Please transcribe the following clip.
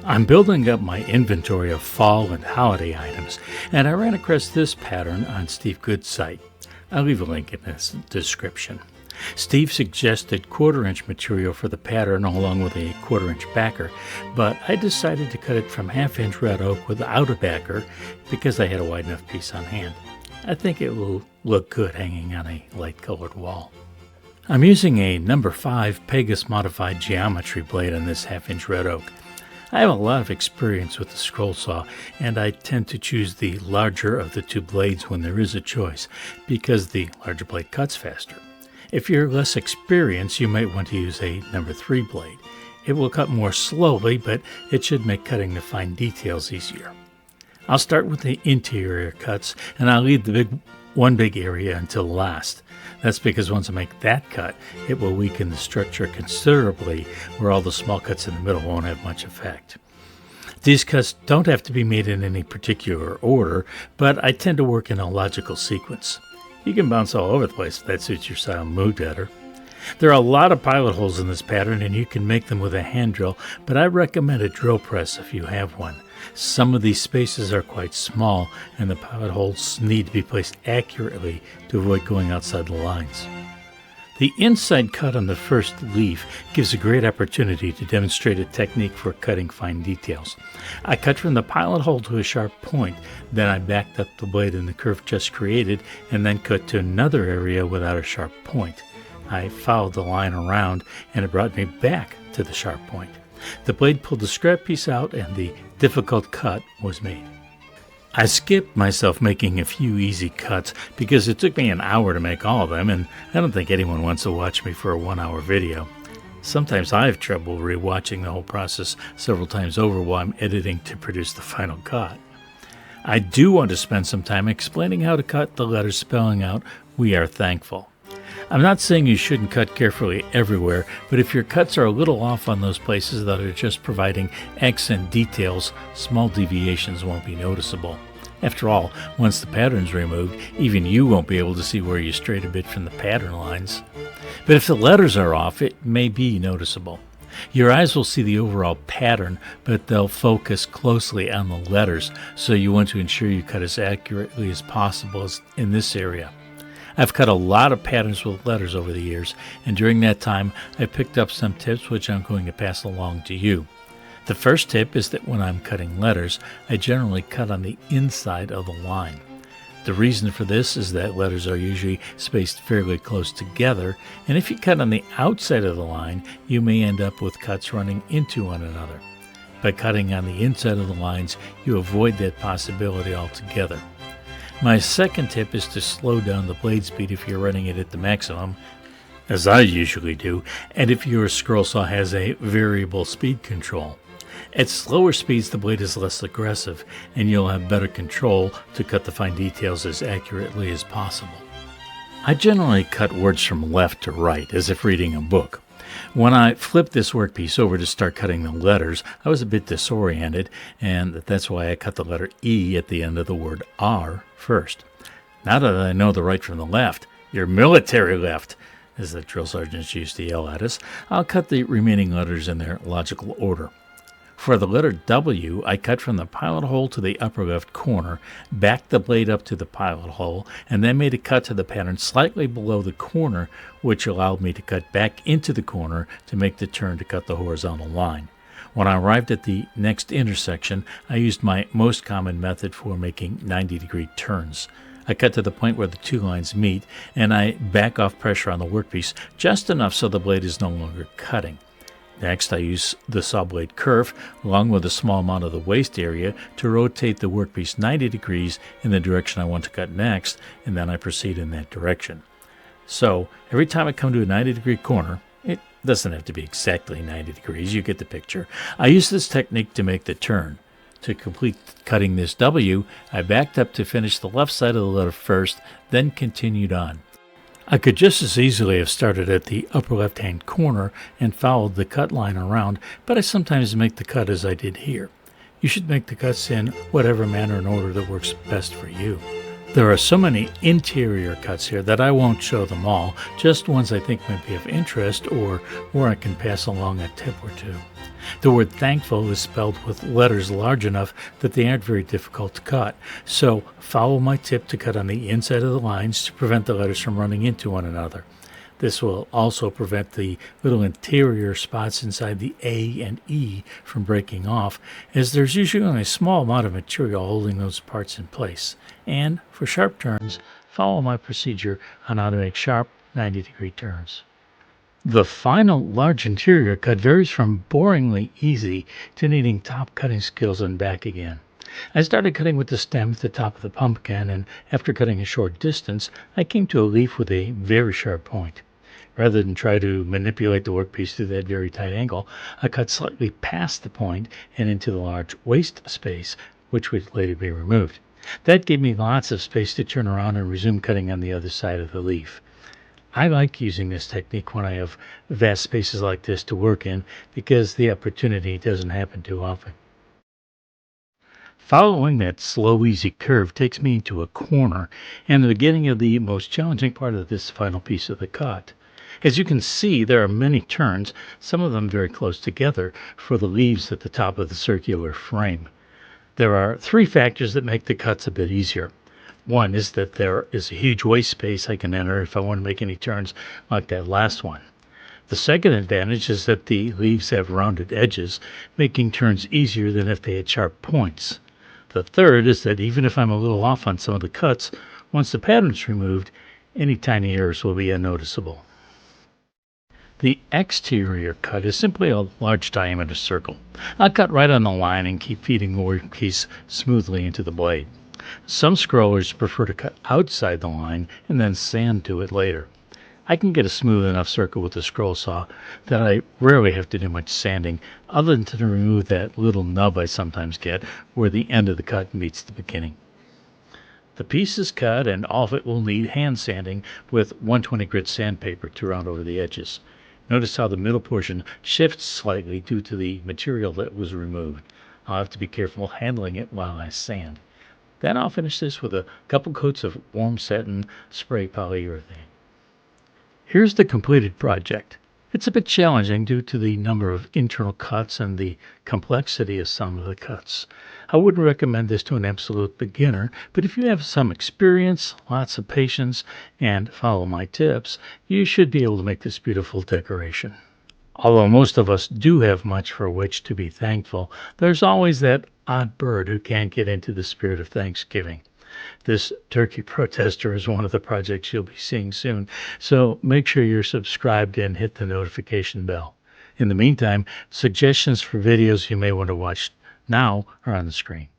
I'm building up my inventory of fall and holiday items, and I ran across this pattern on Steve Good's site. I'll leave a link in the description. Steve suggested 1/4-inch material for the pattern along with a 1/4-inch backer, but I decided to cut it from 1/2-inch red oak without a backer because I had a wide enough piece on hand. I think it will look good hanging on a light-colored wall. I'm using a number 5 Pegas Modified Geometry blade on this 1/2-inch red oak. I have a lot of experience with the scroll saw, and I tend to choose the larger of the two blades when there is a choice, because the larger blade cuts faster. If you're less experienced, you might want to use a number 3 blade. It will cut more slowly, but it should make cutting the fine details easier. I'll start with the interior cuts, and I'll leave the one big area until last. That's because once I make that cut, it will weaken the structure considerably, where all the small cuts in the middle won't have much effect. These cuts don't have to be made in any particular order, but I tend to work in a logical sequence. You can bounce all over the place if that suits your style and mood better. There are a lot of pilot holes in this pattern, and you can make them with a hand drill, but I recommend a drill press if you have one. Some of these spaces are quite small, and the pilot holes need to be placed accurately to avoid going outside the lines. The inside cut on the first leaf gives a great opportunity to demonstrate a technique for cutting fine details. I cut from the pilot hole to a sharp point, then I backed up the blade in the curve just created, and then cut to another area without a sharp point. I followed the line around, and it brought me back to the sharp point. The blade pulled the scrap piece out, and the difficult cut was made. I skipped myself making a few easy cuts because it took me an hour to make all of them, and I don't think anyone wants to watch me for a 1-hour video. Sometimes I have trouble rewatching the whole process several times over while I'm editing to produce the final cut. I do want to spend some time explaining how to cut the letters spelling out "We are thankful." I'm not saying you shouldn't cut carefully everywhere, but if your cuts are a little off on those places that are just providing accent details, small deviations won't be noticeable. After all, once the pattern's removed, even you won't be able to see where you strayed a bit from the pattern lines. But if the letters are off, it may be noticeable. Your eyes will see the overall pattern, but they'll focus closely on the letters, so you want to ensure you cut as accurately as possible in this area. I've cut a lot of patterns with letters over the years, and during that time, I picked up some tips which I'm going to pass along to you. The first tip is that when I'm cutting letters, I generally cut on the inside of the line. The reason for this is that letters are usually spaced fairly close together, and if you cut on the outside of the line, you may end up with cuts running into one another. By cutting on the inside of the lines, you avoid that possibility altogether. My second tip is to slow down the blade speed if you're running it at the maximum, as I usually do, and if your scroll saw has a variable speed control. At slower speeds, the blade is less aggressive, and you'll have better control to cut the fine details as accurately as possible. I generally cut words from left to right, as if reading a book. When I flipped this workpiece over to start cutting the letters, I was a bit disoriented, and that's why I cut the letter E at the end of the word R first. Now that I know the right from the left, your military left, as the drill sergeants used to yell at us, I'll cut the remaining letters in their logical order. For the letter W, I cut from the pilot hole to the upper left corner, backed the blade up to the pilot hole, and then made a cut to the pattern slightly below the corner, which allowed me to cut back into the corner to make the turn to cut the horizontal line. When I arrived at the next intersection, I used my most common method for making 90-degree turns. I cut to the point where the two lines meet, and I back off pressure on the workpiece just enough so the blade is no longer cutting. Next, I use the saw blade kerf, along with a small amount of the waist area, to rotate the workpiece 90 degrees in the direction I want to cut next, and then I proceed in that direction. So, every time I come to a 90-degree corner, it doesn't have to be exactly 90 degrees, you get the picture, I use this technique to make the turn. To complete cutting this W, I backed up to finish the left side of the letter first, then continued on. I could just as easily have started at the upper left-hand corner and followed the cut line around, but I sometimes make the cut as I did here. You should make the cuts in whatever manner and order that works best for you. There are so many interior cuts here that I won't show them all, just ones I think might be of interest or where I can pass along a tip or two. The word thankful is spelled with letters large enough that they aren't very difficult to cut, so follow my tip to cut on the inside of the lines to prevent the letters from running into one another. This will also prevent the little interior spots inside the A and E from breaking off, as there's usually only a small amount of material holding those parts in place. And for sharp turns, follow my procedure on how to make sharp 90-degree turns. The final large interior cut varies from boringly easy to needing top cutting skills and back again. I started cutting with the stem at the top of the pumpkin, and after cutting a short distance, I came to a leaf with a very sharp point. Rather than try to manipulate the workpiece through that very tight angle, I cut slightly past the point and into the large waste space, which would later be removed. That gave me lots of space to turn around and resume cutting on the other side of the leaf. I like using this technique when I have vast spaces like this to work in because the opportunity doesn't happen too often. Following that slow, easy curve takes me into a corner and the beginning of the most challenging part of this final piece of the cut. As you can see, there are many turns, some of them very close together, for the leaves at the top of the circular frame. There are three factors that make the cuts a bit easier. One is that there is a huge waste space I can enter if I want to make any turns like that last one. The second advantage is that the leaves have rounded edges, making turns easier than if they had sharp points. The third is that even if I'm a little off on some of the cuts, once the pattern is removed, any tiny errors will be unnoticeable. The exterior cut is simply a large diameter circle. I'll cut right on the line and keep feeding the workpiece smoothly into the blade. Some scrollers prefer to cut outside the line and then sand to it later. I can get a smooth enough circle with the scroll saw that I rarely have to do much sanding, other than to remove that little nub I sometimes get where the end of the cut meets the beginning. The piece is cut and all of it will need hand sanding with 120 grit sandpaper to round over the edges. Notice how the middle portion shifts slightly due to the material that was removed. I'll have to be careful handling it while I sand. Then I'll finish this with a couple coats of warm satin spray polyurethane. Here's the completed project. It's a bit challenging due to the number of internal cuts and the complexity of some of the cuts. I wouldn't recommend this to an absolute beginner, but if you have some experience, lots of patience, and follow my tips, you should be able to make this beautiful decoration. Although most of us do have much for which to be thankful, there's always that odd bird who can't get into the spirit of Thanksgiving. This turkey protester is one of the projects you'll be seeing soon, so make sure you're subscribed and hit the notification bell. In the meantime, suggestions for videos you may want to watch now are on the screen.